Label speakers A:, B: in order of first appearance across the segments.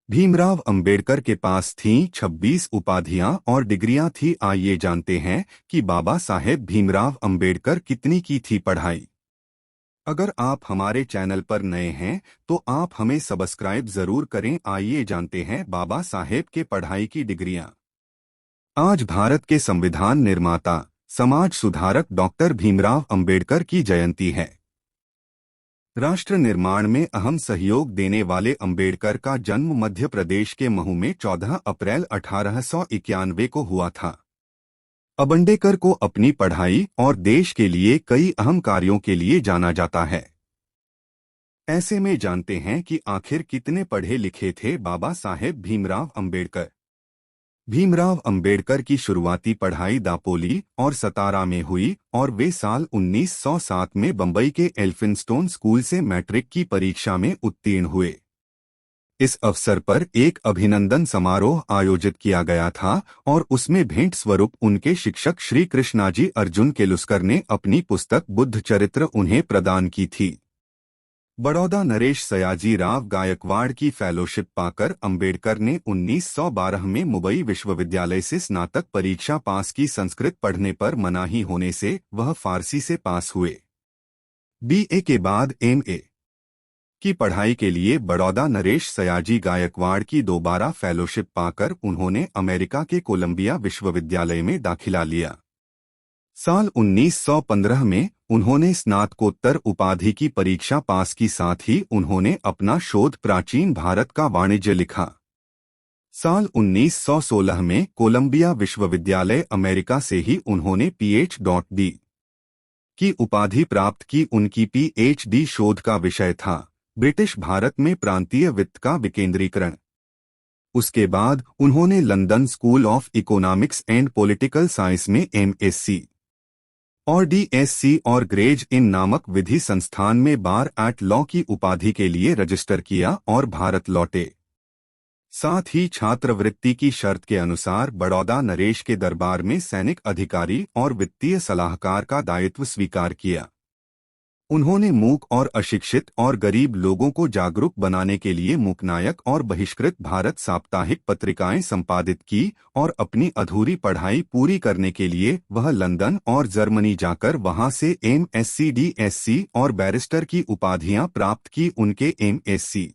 A: भीमराव अंबेडकर के पास थीं 26 उपाधियां और डिग्रियां थी। आइए जानते हैं कि बाबा साहेब भीमराव अंबेडकर कितनी की थी पढ़ाई। अगर आप हमारे चैनल पर नए हैं तो आप हमें सब्सक्राइब जरूर करें। आइए जानते हैं बाबा साहेब के पढ़ाई की डिग्रियां। आज भारत के संविधान निर्माता, समाज सुधारक डॉक्टर भीमराव अंबेडकर की जयंती है। राष्ट्र निर्माण में अहम सहयोग देने वाले अंबेडकर का जन्म मध्य प्रदेश के महू में 14 अप्रैल 1891 को हुआ था। अंबेडकर को अपनी पढ़ाई और देश के लिए कई अहम कार्यों के लिए जाना जाता है। ऐसे में जानते हैं कि आखिर कितने पढ़े लिखे थे बाबा साहेब भीमराव अंबेडकर। भीमराव अंबेडकर की शुरुआती पढ़ाई दापोली और सतारा में हुई और वे साल 1907 में बंबई के एल्फिंस्टोन स्कूल से मैट्रिक की परीक्षा में उत्तीर्ण हुए। इस अवसर पर एक अभिनंदन समारोह आयोजित किया गया था और उसमें भेंट स्वरूप उनके शिक्षक श्री कृष्णाजी अर्जुन केलुस्कर ने अपनी पुस्तक बुद्ध चरित्र उन्हें प्रदान की थी। बड़ौदा नरेश सयाजी राव गायकवाड़ की फेलोशिप पाकर अंबेडकर ने 1912 में मुंबई विश्वविद्यालय से स्नातक परीक्षा पास की। संस्कृत पढ़ने पर मनाही होने से वह फारसी से पास हुए। बीए के बाद एमए की पढ़ाई के लिए बड़ौदा नरेश सयाजी गायकवाड़ की दोबारा फेलोशिप पाकर उन्होंने अमेरिका के कोलंबिया विश्वविद्यालय में दाखिला लिया। साल 1915 में उन्होंने स्नातकोत्तर उपाधि की परीक्षा पास की। साथ ही उन्होंने अपना शोध प्राचीन भारत का वाणिज्य लिखा। साल 1916 में कोलंबिया विश्वविद्यालय अमेरिका से ही उन्होंने PhD की उपाधि प्राप्त की। उनकी PhD शोध का विषय था ब्रिटिश भारत में प्रांतीय वित्त का विकेंद्रीकरण। उसके बाद उन्होंने London school of economics and political science में MSc और DSc और ग्रेज इन नामक विधि संस्थान में बार एट लॉ की उपाधि के लिए रजिस्टर किया और भारत लौटे। साथ ही छात्रवृत्ति की शर्त के अनुसार बड़ौदा नरेश के दरबार में सैनिक अधिकारी और वित्तीय सलाहकार का दायित्व स्वीकार किया। उन्होंने मूक और अशिक्षित और गरीब लोगों को जागरूक बनाने के लिए मूकनायक और बहिष्कृत भारत साप्ताहिक पत्रिकाएं संपादित की और अपनी अधूरी पढ़ाई पूरी करने के लिए वह लंदन और जर्मनी जाकर वहां से MSc DSc और बैरिस्टर की उपाधियां प्राप्त की। उनके MSc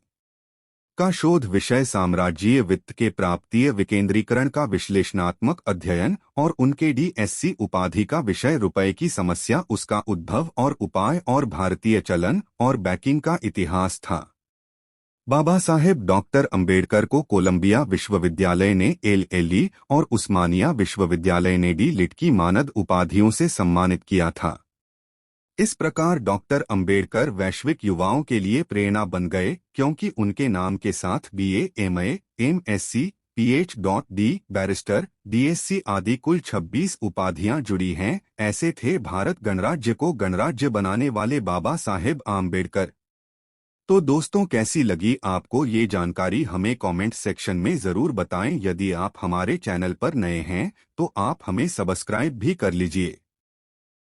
A: का शोध विषय साम्राज्यीय वित्त के प्राप्तीय विकेंद्रीकरण का विश्लेषणात्मक अध्ययन और उनके DSc उपाधि का विषय रुपए की समस्या, उसका उद्भव और उपाय और भारतीय चलन और बैंकिंग का इतिहास था। बाबा साहेब डॉक्टर अंबेडकर को कोलंबिया विश्वविद्यालय ने LLE और उस्मानिया विश्वविद्यालय ने D.Litt की मानद उपाधियों से सम्मानित किया था। इस प्रकार डॉक्टर अंबेडकर वैश्विक युवाओं के लिए प्रेरणा बन गए, क्योंकि उनके नाम के साथ BA, MA, MSc, PhD, barrister, DSc आदि कुल 26 उपाधियां जुड़ी हैं। ऐसे थे भारत गणराज्य को गणराज्य बनाने वाले बाबा साहेब आम्बेडकर। तो दोस्तों, कैसी लगी आपको ये जानकारी हमें कमेंट सेक्शन में ज़रूर बताएं। यदि आप हमारे चैनल पर नए हैं तो आप हमें सब्सक्राइब भी कर लीजिए।